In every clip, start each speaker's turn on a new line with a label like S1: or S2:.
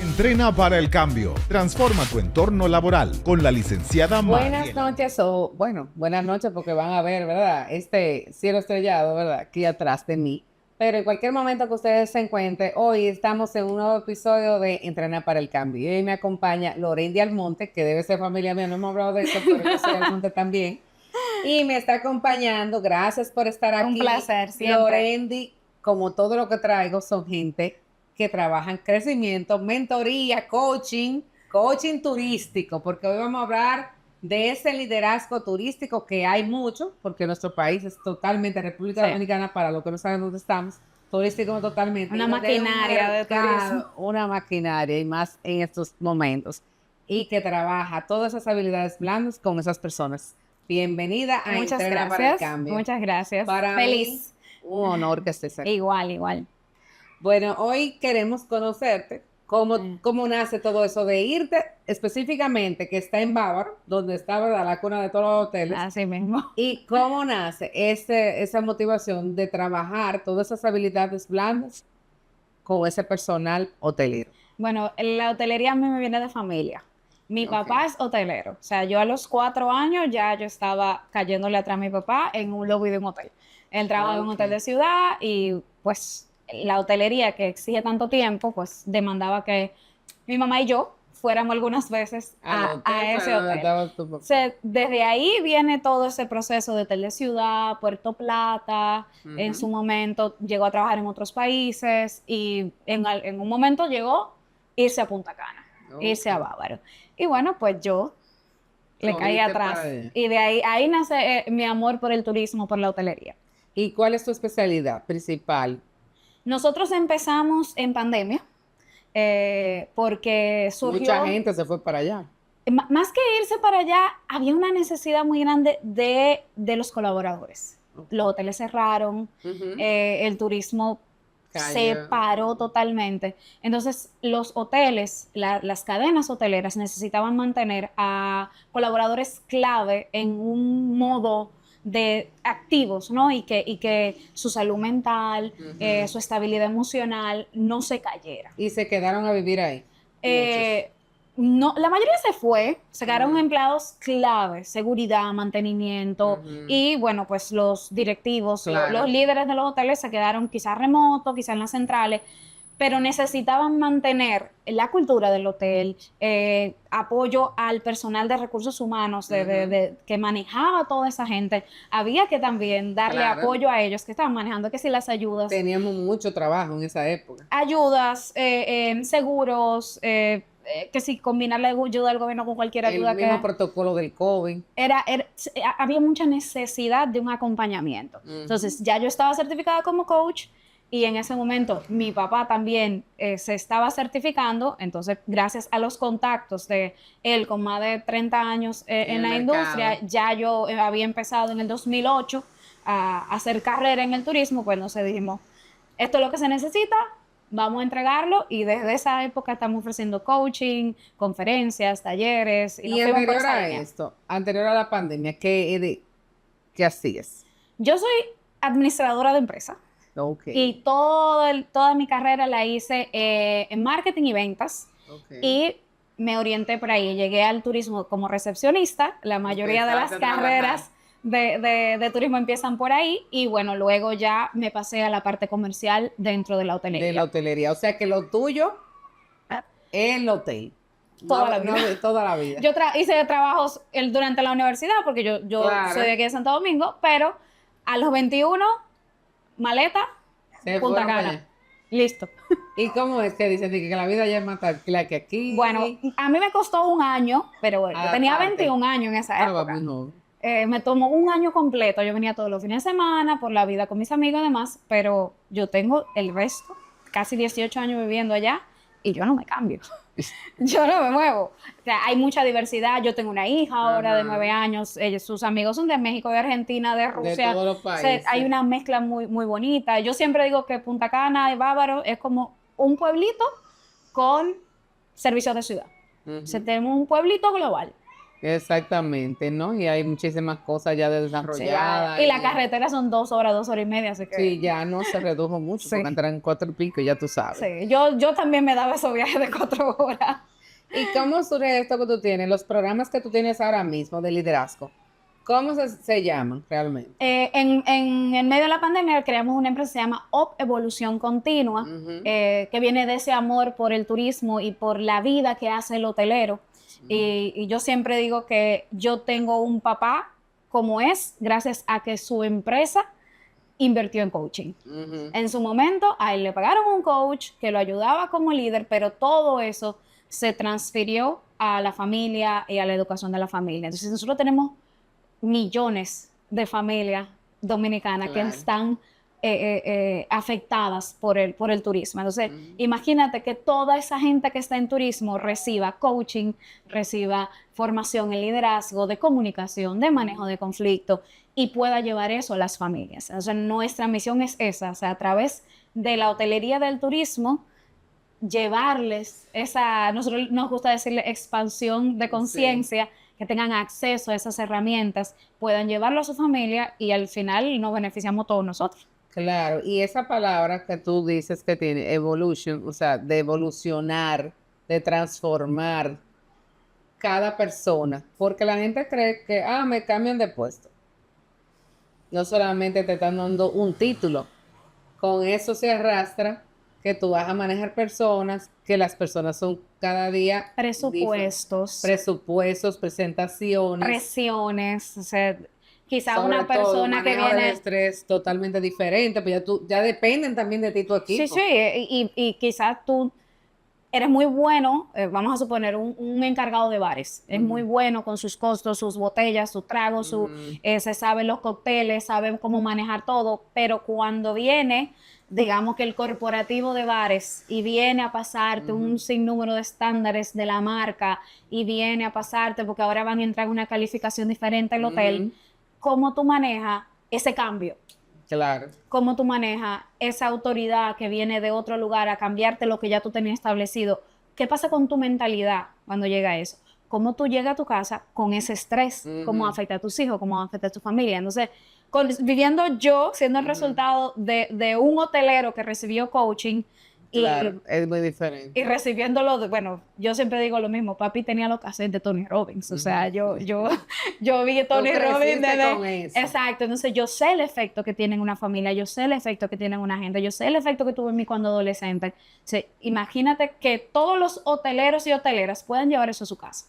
S1: Entrena para el cambio. Transforma tu entorno laboral con la licenciada
S2: Buenas
S1: Mariela.
S2: noches, buenas noches porque van a ver, ¿verdad? Este cielo estrellado, ¿verdad? Aquí atrás de mí. Pero en cualquier momento que ustedes se encuentren, hoy estamos en un nuevo episodio de Entrenar para el Cambio. Y hoy me acompaña Lorendi Almonte, que debe ser familia mía, no hemos hablado de eso, pero yo soy Almonte también. Y me está acompañando, gracias por estar aquí.
S3: Un placer, siempre.
S2: Lorendi, como todo lo que traigo, son gente que trabaja en crecimiento, mentoría, coaching turístico, porque hoy vamos a hablar de ese liderazgo turístico que hay mucho, porque nuestro país es totalmente, República Dominicana, para los que no saben dónde estamos, turístico totalmente.
S3: Una maquinaria de turismo.
S2: Una maquinaria, y más en estos momentos, y que trabaja todas esas habilidades blandas con esas personas. Bienvenida a
S3: Muchas
S2: Entrena para el
S3: gracias.
S2: Cambio.
S3: Muchas gracias.
S2: Para
S3: Feliz.
S2: mí, un honor que estés aquí.
S3: Igual.
S2: Bueno, hoy queremos conocerte, cómo nace todo eso de irte específicamente, que está en Bávaro, donde está, ¿verdad?, la cuna de todos los hoteles.
S3: Así mismo.
S2: Y cómo nace esa motivación de trabajar todas esas habilidades blandas con ese personal hotelero.
S3: Bueno, la hotelería a mí me viene de familia. Mi papá es hotelero. O sea, yo a los 4 años ya yo estaba cayéndole atrás a mi papá en un lobby de un hotel. Él trabaja en un hotel de ciudad y pues la hotelería que exige tanto tiempo, pues demandaba que mi mamá y yo fuéramos algunas veces a ese hotel. O sea, desde ahí viene todo ese proceso de hotel de ciudad, Puerto Plata. En su momento llegó a trabajar en otros países y en un momento llegó irse a Punta Cana, irse a Bávaro. Y bueno, pues yo le caí atrás. Y de ahí nace mi amor por el turismo, por la hotelería.
S2: ¿Y cuál es tu especialidad principal?
S3: Nosotros empezamos en pandemia porque surgió...
S2: Mucha gente se fue para allá.
S3: Más que irse para allá, había una necesidad muy grande de los colaboradores. Los hoteles cerraron, el turismo se paró totalmente. Entonces, los hoteles, las cadenas hoteleras necesitaban mantener a colaboradores clave en un modo de activos, ¿no? Y que su salud mental, su estabilidad emocional no se cayera.
S2: ¿Y se quedaron a vivir ahí?
S3: No, la mayoría se quedaron empleados claves, seguridad, mantenimiento, y bueno, pues los directivos, los líderes de los hoteles se quedaron quizás remotos, quizás en las centrales, pero necesitaban mantener la cultura del hotel, apoyo al personal de recursos humanos que manejaba toda esa gente. Había que también darle apoyo a ellos que estaban manejando, que si las ayudas.
S2: Teníamos mucho trabajo en esa época.
S3: Ayudas, seguros, que si combinar la ayuda del gobierno con cualquier ayuda.
S2: El mismo protocolo del COVID.
S3: Había mucha necesidad de un acompañamiento. Entonces, ya yo estaba certificada como coach. Y en ese momento mi papá también se estaba certificando, entonces gracias a los contactos de él con más de 30 años en la industria, ya yo había empezado en el 2008 a hacer carrera en el turismo, pues nos dijimos, esto es lo que se necesita, vamos a entregarlo, y desde esa época estamos ofreciendo coaching, conferencias, talleres.
S2: Y anterior a esto, anterior a la pandemia, ¿qué hacías?
S3: Yo soy administradora de empresa. Y toda mi carrera la hice en marketing y ventas. Y me orienté por ahí. Llegué al turismo como recepcionista. La mayoría de las carreras de turismo empiezan por ahí. Y bueno, luego ya me pasé a la parte comercial dentro de la hotelería.
S2: De la hotelería. O sea que lo tuyo es el hotel.
S3: Toda la vida. Yo hice trabajos durante la universidad, porque yo soy de aquí de Santo Domingo, pero a los 21... maleta, Punta Cana. Listo.
S2: ¿Y cómo es que dicen que la vida ya es más tranquila que aquí?
S3: Bueno, a mí me costó un año, pero bueno, yo tenía 21 años en esa época. Me tomó un año completo. Yo venía todos los fines de semana por la vida con mis amigos y demás, pero yo tengo el resto, casi 18 años viviendo allá, y yo no me cambio. Yo no me muevo. O sea, hay mucha diversidad. Yo tengo una hija ahora de 9 años. Sus amigos son de México, de Argentina, de Rusia.
S2: De todos los países.
S3: O sea, hay una mezcla muy, muy bonita. Yo siempre digo que Punta Cana y Bávaro es como un pueblito con servicios de ciudad. O sea, tenemos un pueblito global.
S2: Exactamente, ¿no? Y hay muchísimas cosas ya
S3: Sí,
S2: desarrolladas.
S3: y la carretera son 2 horas, 2 horas y media, así que
S2: Sí, ya no se redujo mucho,
S3: Sí.
S2: porque entran 4 y pico, ya tú sabes.
S3: sí, yo también me daba esos viajes de 4 horas.
S2: ¿Y cómo surge esto que tú tienes? Los programas que tú tienes ahora mismo de liderazgo, ¿cómo se llaman realmente?
S3: En el medio de la pandemia creamos una empresa que se llama OP Evolución Continua,
S2: Ujú.
S3: que viene de ese amor por el turismo y por la vida que hace el hotelero. Y yo siempre digo que yo tengo un papá como es, gracias a que su empresa invirtió en coaching.
S2: Ujú.
S3: En su momento, a él le pagaron un coach que lo ayudaba como líder, pero todo eso se transfirió a la familia y a la educación de la familia. Entonces, nosotros tenemos millones de familias dominicanas que
S2: Claro.
S3: están afectadas por el turismo. Entonces, imagínate que toda esa gente que está en turismo reciba coaching, reciba formación en liderazgo, de comunicación, de manejo de conflicto y pueda llevar eso a las familias. O sea, nuestra misión es esa, o sea, a través de la hotelería del turismo, llevarles esa, nosotros nos gusta decirle expansión de conciencia, que tengan acceso a esas herramientas, puedan llevarlo a su familia y al final nos beneficiamos todos nosotros.
S2: Claro, y esa palabra que tú dices que tiene evolution, o sea, de evolucionar, de transformar cada persona, porque la gente cree que, me cambian de puesto. No solamente te están dando un título, con eso se arrastra que tú vas a manejar personas, que las personas son cada día
S3: Presupuestos,
S2: presupuestos, presentaciones,
S3: presiones, o sea, quizás
S2: sobre
S3: una
S2: todo
S3: persona que
S2: manejo del
S3: viene.
S2: estrés totalmente diferente, pues ya dependen también de ti tu
S3: Sí,
S2: equipo.
S3: sí, y quizás tú eres muy bueno, vamos a suponer, un encargado de bares, es muy bueno con sus costos, sus botellas, sus tragos, se saben los cócteles, saben cómo manejar todo, pero cuando viene, digamos que el corporativo de bares y viene a pasarte un sinnúmero de estándares de la marca y viene a pasarte, porque ahora van a entrar una calificación diferente al hotel, ¿cómo tú manejas ese cambio?
S2: Claro.
S3: Cómo tú manejas esa autoridad que viene de otro lugar a cambiarte lo que ya tú tenías establecido. ¿Qué pasa con tu mentalidad cuando llega eso? ¿Cómo tú llegas a tu casa con ese estrés? ¿Cómo afecta a tus hijos? ¿Cómo afecta a tu familia? Entonces, viviendo yo, siendo el resultado de un hotelero que recibió coaching y,
S2: Claro, es muy diferente.
S3: y recibiéndolo, bueno, yo siempre digo lo mismo, papi tenía los cassettes de Tony Robbins, o sea, yo vi a Tony Robbins
S2: con eso.
S3: Exacto, entonces yo sé el efecto que tiene en una familia, yo sé el efecto que tiene en una gente, yo sé el efecto que tuve en mí cuando adolescente. O sea, imagínate que todos los hoteleros y hoteleras puedan llevar eso a su casa.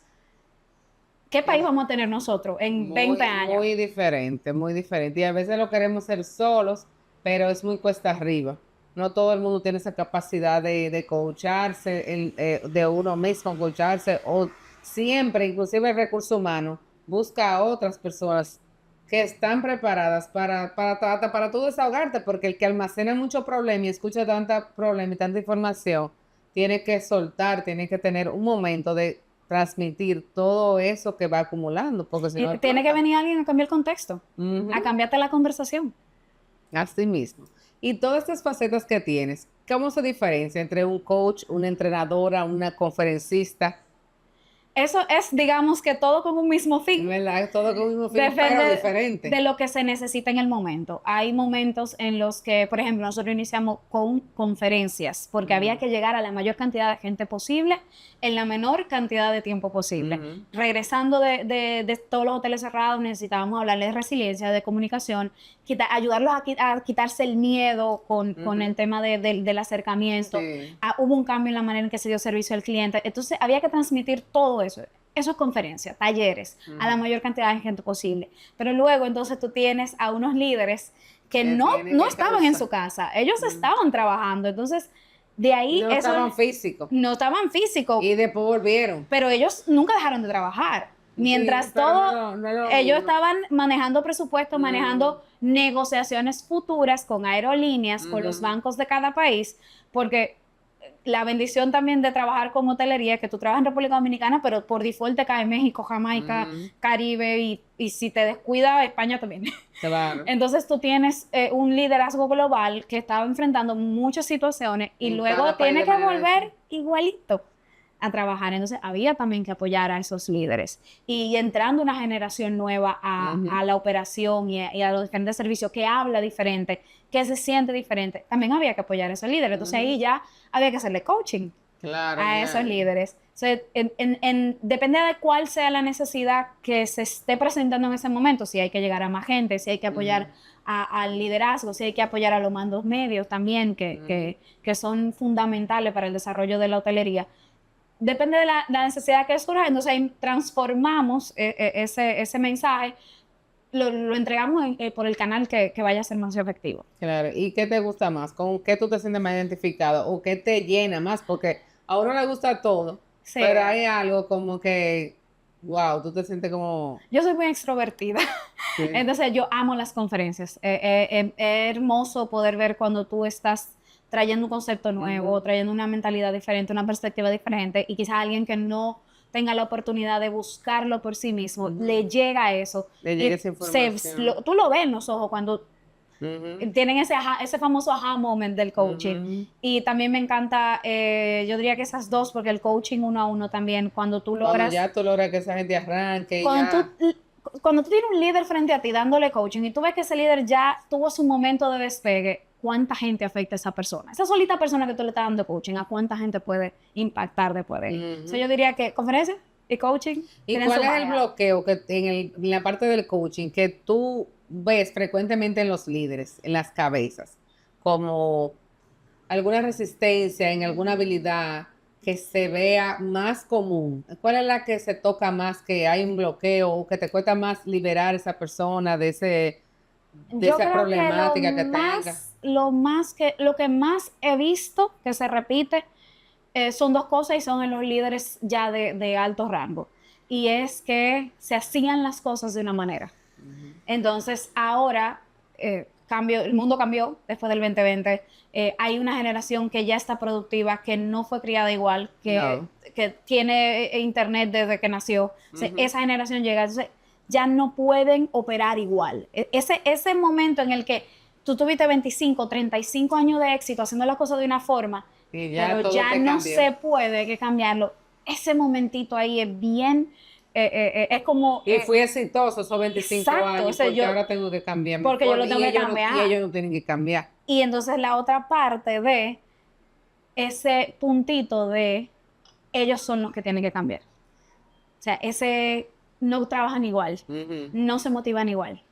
S3: ¿Qué país vamos a tener nosotros en 20 años?
S2: Muy diferente, muy diferente. Y a veces lo queremos hacer solos, pero es muy cuesta arriba. No todo el mundo tiene esa capacidad de coacharse, de uno mismo coacharse, o siempre, inclusive el recurso humano, busca a otras personas que están preparadas para tú desahogarte, porque el que almacena mucho problema y escucha tanta problema y tanta información, tiene que soltar, tiene que tener un momento de transmitir todo eso que va acumulando, porque si no
S3: Tiene que
S2: explota.
S3: venir alguien a cambiar el contexto, a cambiarte la conversación.
S2: Así mismo. Y todas estas facetas que tienes, ¿cómo se diferencia entre un coach, una entrenadora, una conferencista?
S3: Eso es, digamos que todo con un mismo fin.
S2: ¿Verdad? Todo con un mismo fin, pero
S3: Depende
S2: diferente.
S3: de lo que se necesita en el momento. Hay momentos en los que, por ejemplo, nosotros iniciamos con conferencias, porque había que llegar a la mayor cantidad de gente posible en la menor cantidad de tiempo posible. Regresando de todos los hoteles cerrados, necesitábamos hablarles de resiliencia, de comunicación, ayudarlos a quitarse el miedo con el tema del acercamiento.
S2: Sí.
S3: Hubo un cambio en la manera en que se dio servicio al cliente. Entonces, había que transmitir todo eso. Eso es conferencias, talleres, a la mayor cantidad de gente posible. Pero luego entonces tú tienes a unos líderes que no estaban en su casa, ellos estaban trabajando. Entonces, de ahí
S2: No estaban físicos.
S3: No estaban físicos.
S2: Y después volvieron.
S3: Pero ellos nunca dejaron de trabajar. Mientras
S2: Sí, pero
S3: todo, ellos estaban manejando presupuestos, manejando negociaciones futuras con aerolíneas, con los bancos de cada país, porque la bendición también de trabajar con hotelería es que tú trabajas en República Dominicana, pero por default te cae México, Jamaica, Caribe y si te descuida, España también.
S2: Claro.
S3: Entonces tú tienes un liderazgo global que estaba enfrentando muchas situaciones y
S2: En
S3: luego
S2: cada país
S3: tiene
S2: de
S3: que
S2: manera
S3: volver igualito a trabajar. Entonces había también que apoyar a esos líderes. Y entrando una generación nueva a la operación y a los diferentes servicios que habla diferente, que se siente diferente, también había que apoyar a esos líderes. Entonces ahí ya había que hacerle coaching a esos líderes. Entonces, depende de cuál sea la necesidad que se esté presentando en ese momento, si hay que llegar a más gente, si hay que apoyar al liderazgo, si hay que apoyar a los mandos medios también, que son fundamentales para el desarrollo de la hotelería. Depende de la necesidad que surja, entonces ahí transformamos ese mensaje, lo entregamos por el canal que vaya a ser más efectivo.
S2: Claro, ¿y qué te gusta más? ¿Con qué tú te sientes más identificado? ¿O qué te llena más? Porque a uno le gusta todo,
S3: Sí.
S2: pero hay algo como que, wow, tú te sientes como...
S3: Yo soy muy extrovertida,
S2: Sí.
S3: entonces yo amo las conferencias. Es hermoso poder ver cuando tú estás trayendo un concepto nuevo, trayendo una mentalidad diferente, una perspectiva diferente, y quizás alguien que no tenga la oportunidad de buscarlo por sí mismo, le llega eso.
S2: Le llega
S3: Y
S2: esa información.
S3: tú lo ves en los ojos cuando tienen ese famoso aha moment del coaching. Y también me encanta, yo diría que esas dos, porque el coaching uno a uno también, cuando tú
S2: Cuando
S3: logras...
S2: ya tú logras que esa gente arranque,
S3: Cuando
S2: ya...
S3: cuando tú tienes un líder frente a ti dándole coaching y tú ves que ese líder ya tuvo su momento de despegue, ¿cuánta gente afecta a esa persona? Esa solita persona que tú le estás dando coaching, ¿a cuánta gente puede impactar después de él? Entonces yo diría que conferencia y coaching.
S2: ¿Y
S3: tienen
S2: cuál
S3: su
S2: es el
S3: magia.
S2: bloqueo que en la parte del coaching que tú ves frecuentemente en los líderes, en las cabezas? Como alguna resistencia en alguna habilidad que se vea más común. ¿Cuál es la que se toca más, que hay un bloqueo o que te cuesta más liberar a esa persona de
S3: Yo
S2: esa
S3: creo
S2: problemática que tenga?
S3: lo que más he visto que se repite son dos cosas y son en los líderes ya de alto rango. Y es que se hacían las cosas de una manera. Entonces, ahora el mundo cambió después del 2020. Hay una generación que ya está productiva, que no fue criada igual,
S2: No.
S3: que tiene internet desde que nació. O sea, esa generación llega, entonces ya no pueden operar igual. Ese momento en el que tú tuviste 25, 35 años de éxito haciendo las cosas de una forma,
S2: Y ya
S3: pero
S2: todo
S3: ya
S2: te
S3: no
S2: cambió.
S3: se puede que cambiarlo. Ese momentito ahí es bien, es como...
S2: Y fui exitoso esos 25
S3: exacto,
S2: años
S3: o sea,
S2: porque
S3: yo-
S2: ahora tengo que cambiar mi
S3: porque yo lo
S2: forma,
S3: tengo que
S2: y
S3: cambiar.
S2: ellos no tienen que cambiar.
S3: Y entonces la otra parte de ese puntito de ellos son los que tienen que cambiar. O sea, ese no trabajan igual, no se motivan igual,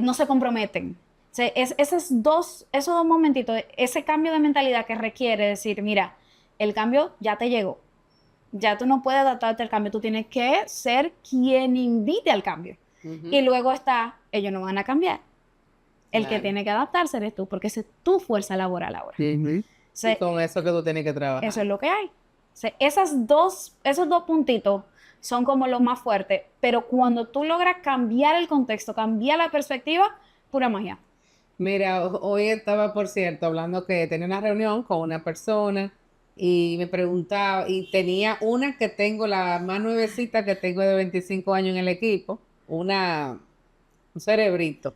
S3: no se comprometen. O sea, esos dos momentitos, ese cambio de mentalidad que requiere decir, mira, el cambio ya te llegó. Ya tú no puedes adaptarte al cambio, tú tienes que ser quien invite al cambio. Y luego está, ellos no van a cambiar. El que
S2: Claro.
S3: tiene que adaptarse eres tú, porque esa es tu fuerza laboral ahora.
S2: Y
S3: Se-
S2: con eso que tú tienes que trabajar.
S3: Eso es lo que hay. Esos dos puntitos son como los más fuertes, pero cuando tú logras cambiar el contexto, cambiar la perspectiva, pura magia.
S2: Mira, hoy estaba, por cierto, hablando que tenía una reunión con una persona y me preguntaba, y tenía una que tengo, la más nuevecita que tengo de 25 años en el equipo, un cerebrito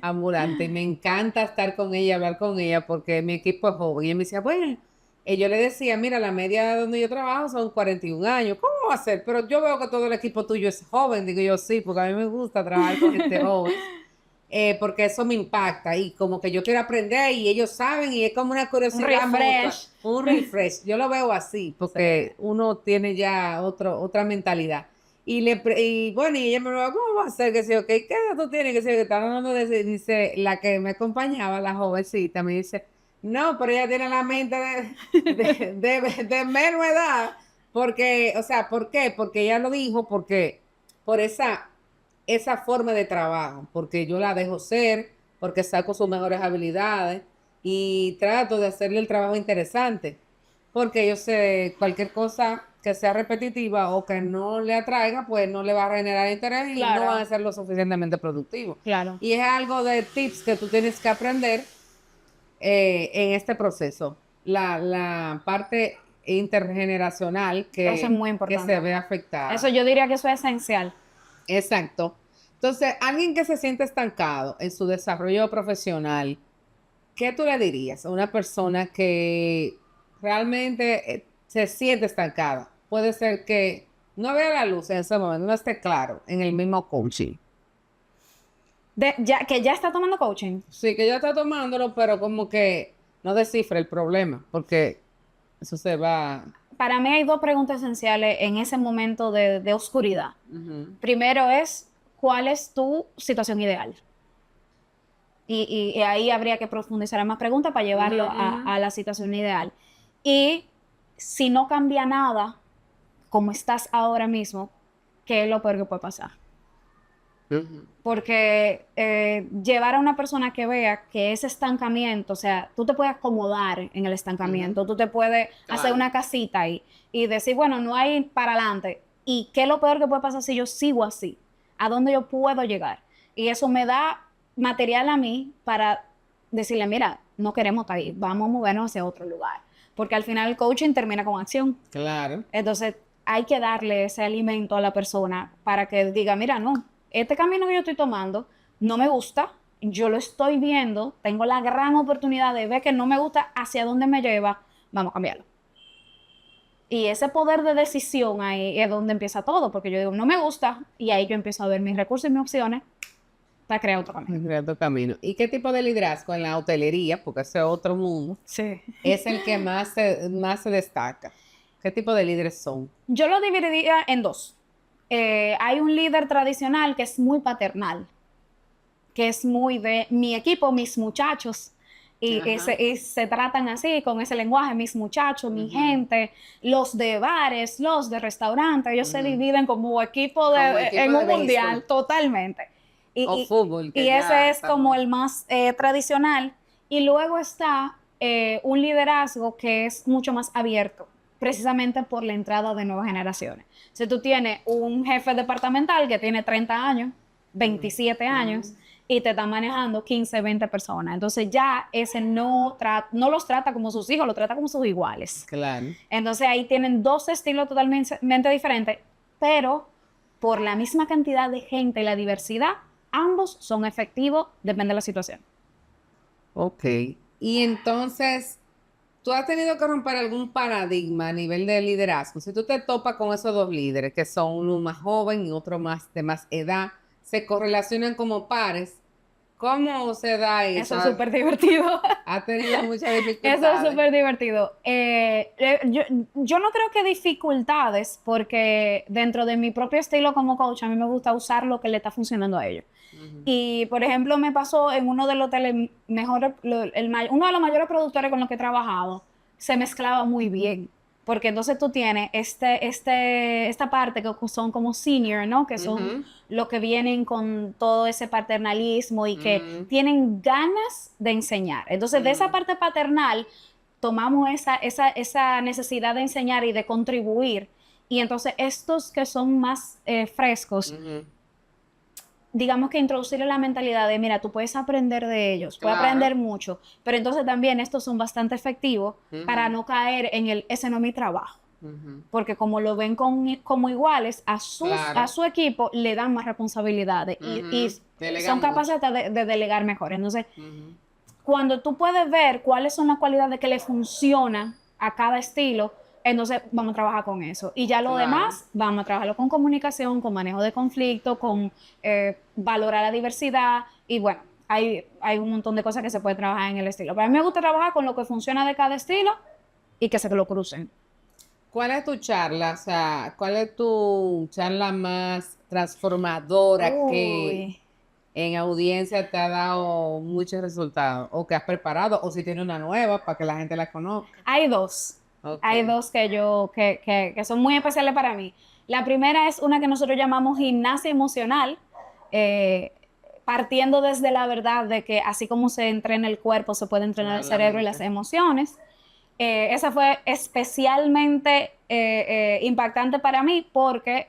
S2: ambulante, y me encanta estar con ella, hablar con ella, porque mi equipo es joven. Y ella me decía, bueno, y yo le decía, mira, la media donde yo trabajo son 41 años, ¿cómo va a ser? Pero yo veo que todo el equipo tuyo es joven. Digo yo, sí, porque a mí me gusta trabajar con gente joven. Porque eso me impacta y como que yo quiero aprender y ellos saben y es como una curiosidad
S3: Un
S2: mutua,
S3: refresh.
S2: un refresh. Yo lo veo así porque uno tiene ya otra mentalidad. Y bueno, y ella me dijo, ¿cómo va a ser? Que sí, ¿qué edad tú tienes? Que sí, que están hablando de dice, la que me acompañaba, la jovencita, me dice, no, pero ella tiene la mente de menos edad. Porque, o sea, ¿por qué? Porque ella lo dijo, porque por esa forma de trabajo, porque yo la dejo ser, porque saco sus mejores habilidades y trato de hacerle el trabajo interesante, porque yo sé cualquier cosa que sea repetitiva o que no le atraiga, pues no le va a generar interés y
S3: Claro.
S2: no va a ser lo suficientemente productivo.
S3: Claro.
S2: Y es algo de tips que tú tienes que aprender en este proceso. La parte intergeneracional que,
S3: Eso es muy
S2: que
S3: importante.
S2: se ve afectada.
S3: Eso yo diría que eso es esencial.
S2: Exacto. Entonces, alguien que se siente estancado en su desarrollo profesional, ¿qué tú le dirías a una persona que realmente se siente estancada. Puede ser que no vea la luz en ese momento, no esté claro en el mismo coaching.
S3: Que ya está tomando coaching.
S2: Sí, que ya está tomándolo, pero como que no descifra el problema, porque eso se va.
S3: Para mí hay dos preguntas esenciales en ese momento de oscuridad. Primero es, ¿cuál es tu situación ideal? Y ahí habría que profundizar en más preguntas para llevarlo a la situación ideal. Y si no cambia nada, como estás ahora mismo, ¿qué es lo peor que puede pasar? Porque llevar a una persona que vea que ese estancamiento, o sea, tú te puedes acomodar en el estancamiento, tú te puedes hacer una casita ahí y decir, bueno, no hay para adelante. ¿Y qué es lo peor que puede pasar si yo sigo así? ¿A dónde yo puedo llegar? Y eso me da material a mí para decirle, mira, no queremos estar ahí, vamos a movernos hacia otro lugar. Porque al final el coaching termina con acción.
S2: Claro.
S3: Entonces, hay que darle ese alimento a la persona para que diga, mira, no, este camino que yo estoy tomando no me gusta, yo lo estoy viendo, tengo la gran oportunidad de ver que no me gusta hacia dónde me lleva, vamos a cambiarlo. Y ese poder de decisión ahí es donde empieza todo, porque yo digo, no me gusta, y ahí yo empiezo a ver mis recursos y mis opciones para crear otro camino.
S2: Crear otro camino. ¿Y qué tipo de liderazgo en la hotelería, porque ese es otro mundo,
S3: Sí.
S2: es el que más se destaca? ¿Qué tipo de líderes son?
S3: Yo lo dividiría en dos. Hay un líder tradicional que es muy paternal, que es muy de mi equipo, mis muchachos, y se tratan así, con ese lenguaje, mis muchachos, mi gente, los de bares, los de restaurantes, ellos se dividen como equipo en un mundial, totalmente.
S2: O fútbol.
S3: Y ese es como el más tradicional. Y luego está un liderazgo que es mucho más abierto, precisamente por la entrada de nuevas generaciones. Si tú tienes un jefe departamental que tiene 30 años, 27 años, y te está manejando 15, 20 personas, entonces ya ese no los trata como sus hijos, lo trata como sus iguales.
S2: Claro.
S3: Entonces ahí tienen dos estilos totalmente diferentes, pero por la misma cantidad de gente y la diversidad, ambos son efectivos, depende de la situación.
S2: Ok. Y entonces, ¿tú has tenido que romper algún paradigma a nivel de liderazgo? Si tú te topas con esos dos líderes, que son uno más joven y otro más de más edad, se correlacionan como pares, ¿cómo se da eso?
S3: Eso es súper divertido.
S2: ¿Ha tenido muchas dificultades?
S3: Eso es súper divertido. Yo no creo que dificultades, porque dentro de mi propio estilo como coach, a mí me gusta usar lo que le está funcionando a ellos. Y, por ejemplo, me pasó en uno de los hoteles mejores, uno de los mayores productores con los que he trabajado, se mezclaba muy bien. Porque entonces tú tienes esta parte que son como senior, ¿no? Que son los que vienen con todo ese paternalismo y que tienen ganas de enseñar. Entonces, de esa parte paternal, tomamos esa necesidad de enseñar y de contribuir. Y entonces, estos que son más frescos, digamos que introducirle la mentalidad de, mira, tú puedes aprender de ellos, puedes aprender mucho, pero entonces también estos son bastante efectivos para no caer en ese no es mi trabajo. Porque como lo ven como iguales, a su equipo le dan más responsabilidades y son capaces de delegar mejor. Entonces, cuando tú puedes ver cuáles son las cualidades que le funcionan a cada estilo, entonces vamos a trabajar con eso. Y ya lo demás, vamos a trabajarlo con comunicación, con manejo de conflicto, con valorar la diversidad. Y bueno, hay un montón de cosas que se puede trabajar en el estilo. Pero a mí me gusta trabajar con lo que funciona de cada estilo y que se lo crucen.
S2: ¿Cuál es tu charla? O sea, ¿cuál es tu charla más transformadora que en audiencia te ha dado muchos resultados? ¿O que has preparado? ¿O si tiene una nueva para que la gente la conozca?
S3: Hay dos. Hay dos que son muy especiales para mí. La primera es una que nosotros llamamos gimnasia emocional, partiendo desde la verdad de que así como se entrena el cuerpo, se puede entrenar el cerebro y las emociones. Esa fue especialmente impactante para mí porque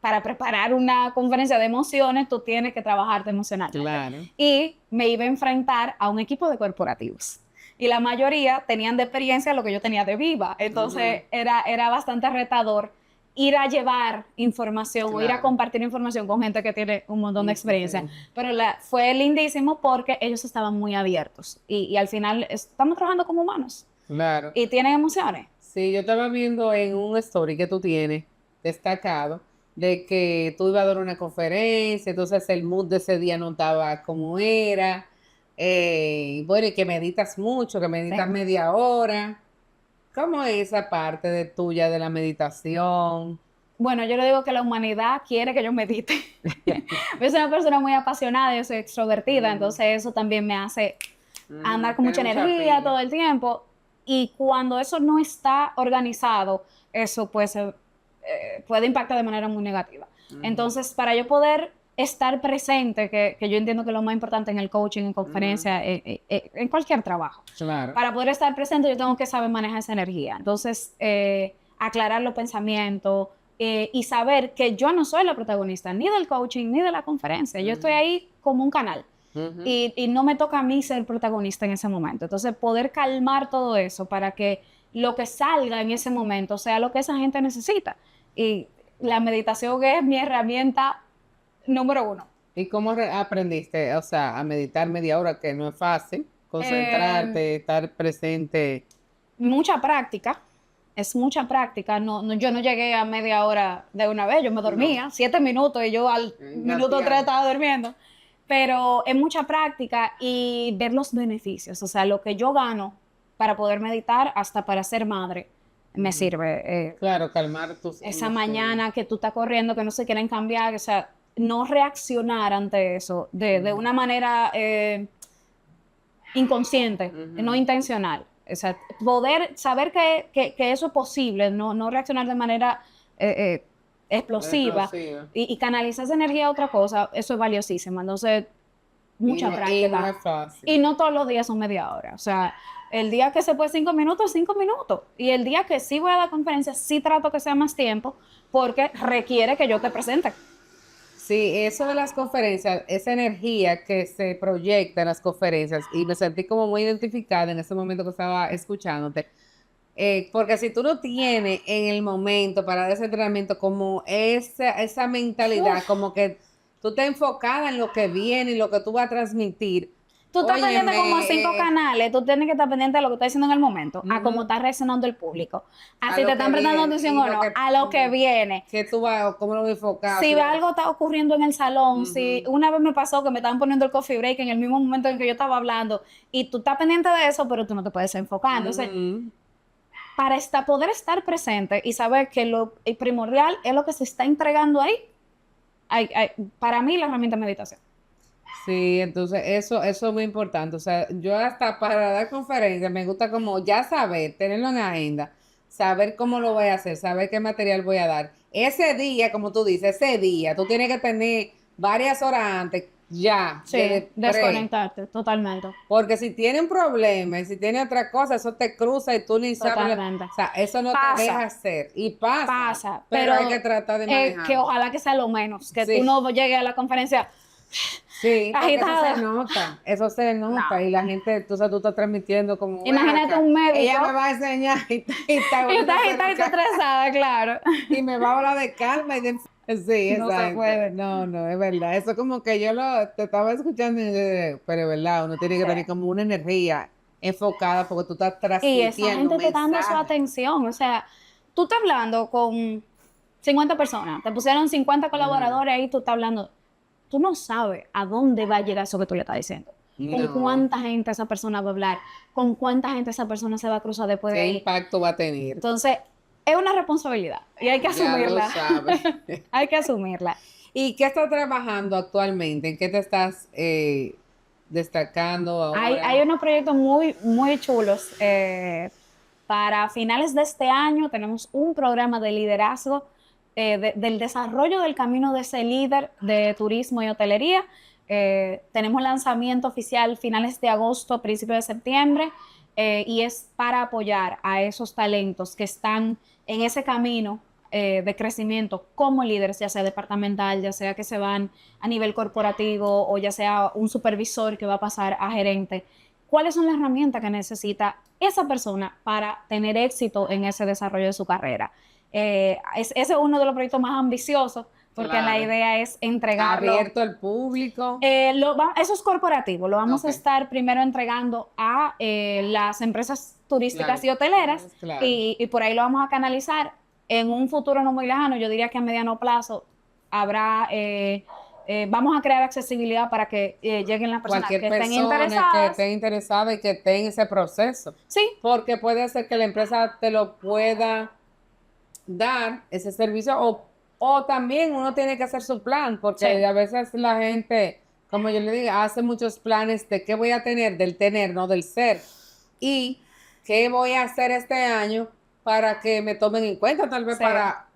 S3: para preparar una conferencia de emociones tú tienes que trabajarte emocionalmente.
S2: Claro.
S3: Y me iba a enfrentar a un equipo de corporativos. Y la mayoría tenían de experiencia lo que yo tenía de viva. Entonces era bastante retador ir a llevar información o ir a compartir información con gente que tiene un montón de experiencia. Pero fue lindísimo porque ellos estaban muy abiertos. Y al final estamos trabajando como humanos.
S2: Claro.
S3: Y tienen emociones.
S2: Sí, yo estaba viendo en un story que tú tienes destacado de que tú ibas a dar una conferencia, entonces el mood de ese día no estaba como era. Bueno, y que meditas mucho, que meditas
S3: Sí.
S2: media hora. ¿Cómo es esa parte de tuya de la meditación?
S3: Bueno, yo le digo que la humanidad quiere que yo medite. Yo soy una persona muy apasionada, yo soy extrovertida, entonces eso también me hace andar con
S2: Tiene
S3: mucha
S2: mucha
S3: energía
S2: pila.
S3: todo el tiempo. Y cuando eso no está organizado, eso pues puede impactar de manera muy negativa. Entonces, para yo poder estar presente, que yo entiendo que es lo más importante en el coaching, en conferencia, en cualquier trabajo,
S2: Claro.
S3: para poder estar presente yo tengo que saber manejar esa energía. Entonces, aclarar los pensamientos y saber que yo no soy la protagonista ni del coaching ni de la conferencia. Yo estoy ahí como un canal. Y no me toca a mí ser protagonista en ese momento. Entonces, poder calmar todo eso para que lo que salga en ese momento sea lo que esa gente necesita. Y la meditación es mi herramienta número uno.
S2: ¿Y cómo aprendiste, o sea, a meditar media hora, que no es fácil,
S3: Eh,
S2: concentrarte, estar presente?
S3: Mucha práctica, es mucha práctica. Yo no llegué a media hora de una vez, yo me dormía, 7 minutos y yo al minuto 3 estaba durmiendo. Pero es mucha práctica y ver los beneficios, o sea, lo que yo gano para poder meditar hasta para ser madre me sirve.
S2: Claro, calmar tus
S3: Esa
S2: emociones.
S3: mañana que tú estás corriendo, que no se quieren cambiar, o sea, no reaccionar ante eso de una manera inconsciente, no intencional. O sea, poder saber que eso es posible, no reaccionar de manera explosiva
S2: Explosiva.
S3: y canalizar esa energía a otra cosa, eso es valiosísimo. Entonces, mucha
S2: Y no
S3: práctica.
S2: es fácil.
S3: Y no todos los días son media hora. O sea, el día que se puede 5 minutos, 5 minutos. Y el día que sí voy a dar conferencia, sí trato que sea más tiempo, porque requiere que yo te presente.
S2: Sí, eso de las conferencias, esa energía que se proyecta en las conferencias, y me sentí como muy identificada en ese momento que estaba escuchándote, porque si tú no tienes en el momento para dar ese entrenamiento como esa mentalidad,
S3: Uf.
S2: como que tú estás enfocada en lo que viene y lo que tú vas a transmitir,
S3: Tú estás pendiente como a 5
S2: óyeme,
S3: canales, tú tienes que estar pendiente de lo que está diciendo en el momento, a cómo está reaccionando el público, a
S2: a
S3: si
S2: lo
S3: te
S2: que
S3: están prestando
S2: viene
S3: atención
S2: y
S3: o no, a lo que viene.
S2: que tú vas, cómo lo vas a enfocar.
S3: Si algo está ocurriendo en el salón, si una vez me pasó que me estaban poniendo el coffee break en el mismo momento en que yo estaba hablando y tú estás pendiente de eso, pero tú no te puedes enfocar. Entonces, para poder estar presente y saber que lo primordial es lo que se está entregando ahí, para mí la herramienta es meditación.
S2: Sí, entonces eso es muy importante. O sea, yo hasta para dar conferencias me gusta como ya saber, tenerlo en agenda, saber cómo lo voy a hacer, saber qué material voy a dar. Ese día, como tú dices, ese día, tú tienes que tener varias horas antes, ya,
S3: Sí, desconectarte totalmente.
S2: porque si tiene un problema y si tiene otra cosa, eso te cruza y tú ni sabes.
S3: Totalmente.
S2: O sea, eso no te
S3: Pasa.
S2: deja hacer. Y pasa,
S3: Pero
S2: hay que tratar de
S3: que
S2: manejarlo.
S3: ojalá que sea lo menos, que
S2: Sí.
S3: tú no llegues a la conferencia
S2: Sí, porque
S3: agitada.
S2: eso se nota
S3: No.
S2: y la gente, tú sabes, tú estás transmitiendo como,
S3: Imagínate un médico.
S2: ella me va a enseñar y está
S3: Y
S2: volviendo
S3: estás
S2: a
S3: agitada y
S2: hacer
S3: estás estresada, claro.
S2: y me va a hablar de calma y de... Sí,
S3: No se
S2: exacto.
S3: puede.
S2: No, es verdad. Eso como que te estaba escuchando, pero es verdad, uno tiene que tener como una energía enfocada porque tú estás
S3: Y esa
S2: transmitiendo
S3: gente te está dando su
S2: mensajes.
S3: atención. O sea, tú estás hablando con 50 personas, te pusieron 50 colaboradores ahí, tú estás hablando. Tú no sabes a dónde va a llegar eso que tú le estás diciendo. Con
S2: No.
S3: cuánta gente esa persona va a hablar, con cuánta gente esa persona se va a cruzar después de
S2: ¿Qué
S3: ahí.
S2: impacto va a tener?
S3: Entonces, es una responsabilidad y hay que
S2: Ya lo
S3: asumirla.
S2: sabes.
S3: Hay que asumirla.
S2: ¿Y qué estás trabajando actualmente? ¿En qué te estás destacando ahora?
S3: Hay unos proyectos muy, muy chulos. Para finales de este año tenemos un programa de liderazgo del desarrollo del camino de ese líder de turismo y hotelería. Tenemos lanzamiento oficial finales de agosto, principios de septiembre, y es para apoyar a esos talentos que están en ese camino de crecimiento como líderes, ya sea departamental, ya sea que se van a nivel corporativo o ya sea un supervisor que va a pasar a gerente. ¿Cuáles son las herramientas que necesita esa persona para tener éxito en ese desarrollo de su carrera? Ese es uno de los proyectos más ambiciosos porque
S2: Claro.
S3: la idea es entregarlo.
S2: Abierto al público.
S3: Eso es corporativo, lo vamos a
S2: Ok.
S3: estar primero entregando a las empresas turísticas
S2: Claro.
S3: y hoteleras,
S2: Claro.
S3: y por ahí lo vamos a canalizar. En un futuro no muy lejano, yo diría que a mediano plazo habrá, vamos a crear accesibilidad para que lleguen las personas
S2: Cualquier
S3: que estén
S2: persona que
S3: interesadas.
S2: esté interesada y que esté en ese proceso.
S3: Sí,
S2: Porque puede ser que la empresa te lo pueda dar, ese servicio, o también uno tiene que hacer su plan, porque
S3: Sí.
S2: a veces la gente, como yo le digo, hace muchos planes de qué voy a tener, del tener, no del ser. Y qué voy a hacer este año para que me tomen en cuenta, tal vez
S3: Sí.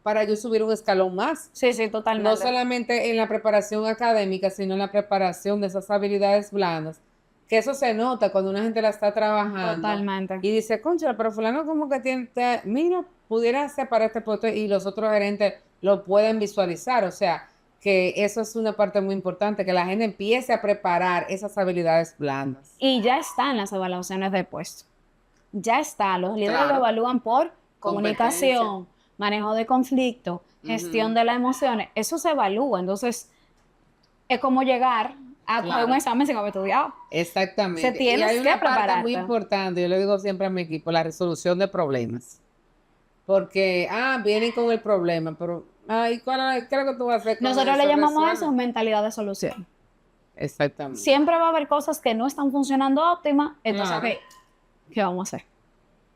S2: para yo subir un escalón más.
S3: sí, sí, totalmente.
S2: No solamente en la preparación académica, sino en la preparación de esas habilidades blandas, que eso se nota cuando una gente la está trabajando.
S3: Totalmente.
S2: Y dice, concha, pero fulano como que tiene, mira, pudiera ser para este puesto y los otros gerentes lo pueden visualizar. O sea, que eso es una parte muy importante, que la gente empiece a preparar esas habilidades blandas.
S3: Y ya están las evaluaciones de puesto. Ya está. Los líderes
S2: Claro.
S3: lo evalúan por comunicación, manejo de conflicto, gestión de las emociones. Eso se evalúa. Entonces, es como llegar a coger
S2: Claro.
S3: un examen sin haber estudiado.
S2: Exactamente.
S3: Se tienes
S2: y hay
S3: que
S2: una parte
S3: prepararte.
S2: muy importante, yo le digo siempre a mi equipo, la resolución de problemas. Porque, vienen con el problema, pero, ¿y qué es lo que tú vas a hacer con
S3: Nosotros
S2: eso?
S3: le llamamos a eso
S2: Resuelve.
S3: mentalidad de solución.
S2: Exactamente.
S3: Siempre va a haber cosas que no están funcionando óptimas. Entonces,
S2: Claro.
S3: ok, ¿qué vamos a hacer?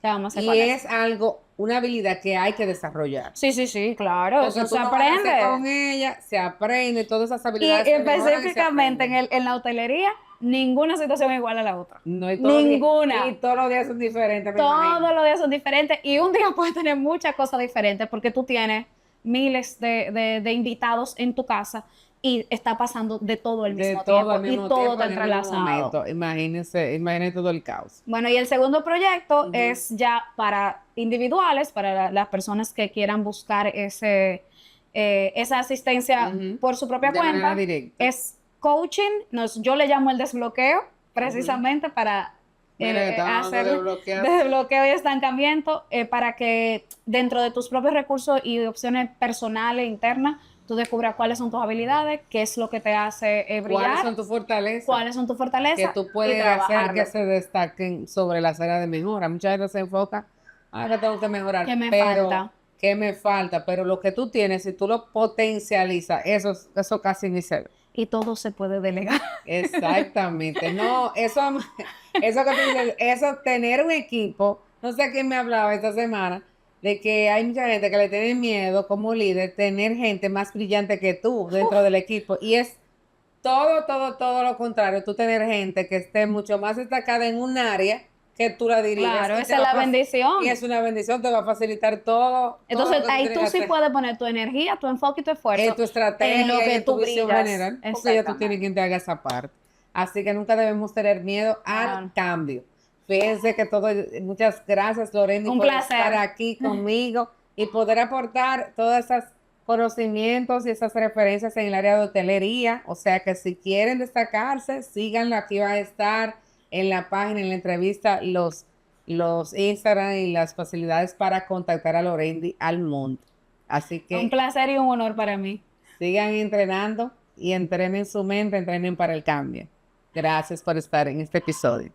S3: ¿Qué vamos a hacer
S2: Y
S3: con eso?
S2: es algo, una habilidad que hay que desarrollar.
S3: Sí, sí, sí, claro.
S2: Porque
S3: Eso
S2: tú
S3: se
S2: no vas a hacer con
S3: aprende.
S2: ella, se aprende, todas esas
S3: Y
S2: habilidades se mejoran y se
S3: específicamente
S2: aprenden.
S3: en la hotelería, ninguna situación es igual a la otra.
S2: No, y todos los días-
S3: Ninguna.
S2: y todos los días son diferentes, me imagino.
S3: Todos los días son diferentes y un día puedes tener muchas cosas diferentes porque tú tienes miles de invitados en tu casa y está pasando de todo al
S2: De
S3: mismo
S2: todo
S3: tiempo
S2: al
S3: y
S2: mismo
S3: todo
S2: tiempo,
S3: está
S2: en el mismo
S3: entrelazado.
S2: momento. Imagínense todo el caos.
S3: Bueno, y el segundo proyecto
S2: Ujú.
S3: es ya para individuales, para las personas que quieran buscar esa asistencia
S2: Ujú.
S3: por su propia
S2: De manera
S3: cuenta.
S2: directa.
S3: Es coaching, yo le llamo el desbloqueo, precisamente para
S2: Mira, que estaban
S3: hacer
S2: desbloquear.
S3: desbloqueo y estancamiento, para que dentro de tus propios recursos y opciones personales internas, tú descubras cuáles son tus habilidades, qué es lo que te hace brillar,
S2: ¿Cuáles son tus fortalezas?
S3: cuáles son tus
S2: Que
S3: fortalezas
S2: tú
S3: y
S2: puedes hacer
S3: trabajarlo.
S2: que se destaquen sobre las áreas de mejora. Mucha gente se enfoca, que tengo que mejorar.
S3: ¿Qué me
S2: pero,
S3: falta?
S2: ¿Qué me falta? Pero lo que tú tienes, si tú lo potencializas, eso casi ni se ve.
S3: Y todo se puede delegar.
S2: Exactamente. No, eso que tú dices, eso, tener un equipo, no sé quién me hablaba esta semana, de que hay mucha gente que le tiene miedo como líder, tener gente más brillante que tú dentro del equipo. Y es todo lo contrario. Tú tener gente que esté mucho más destacada en un área que tú la diriges.
S3: Claro,
S2: Y
S3: esa
S2: te
S3: es
S2: va
S3: la
S2: a fac-
S3: bendición.
S2: Y es una bendición, te va a facilitar todo.
S3: Entonces,
S2: lo que tú
S3: ahí
S2: tienes
S3: tú
S2: que
S3: sí
S2: hacer.
S3: puedes poner tu energía, tu enfoque y tu esfuerzo
S2: En tu estrategia,
S3: en lo que
S2: y en tu
S3: tú
S2: visión
S3: brillas.
S2: general, porque ya tú
S3: Exactamente.
S2: tienes quien te haga esa parte. Así que nunca debemos tener miedo al
S3: Claro.
S2: cambio. Fíjense que muchas gracias, Lorena,
S3: Un
S2: por
S3: placer.
S2: estar aquí conmigo y poder aportar todos esos conocimientos y esas referencias en el área de hotelería. O sea que si quieren destacarse, síganlo. Aquí va a estar en la página, en la entrevista, los Instagram y las facilidades para contactar a Lorendi Almonte. Así que
S3: Un placer y un honor para mí.
S2: sigan entrenando y entrenen su mente, entrenen para el cambio. Gracias por estar en este episodio.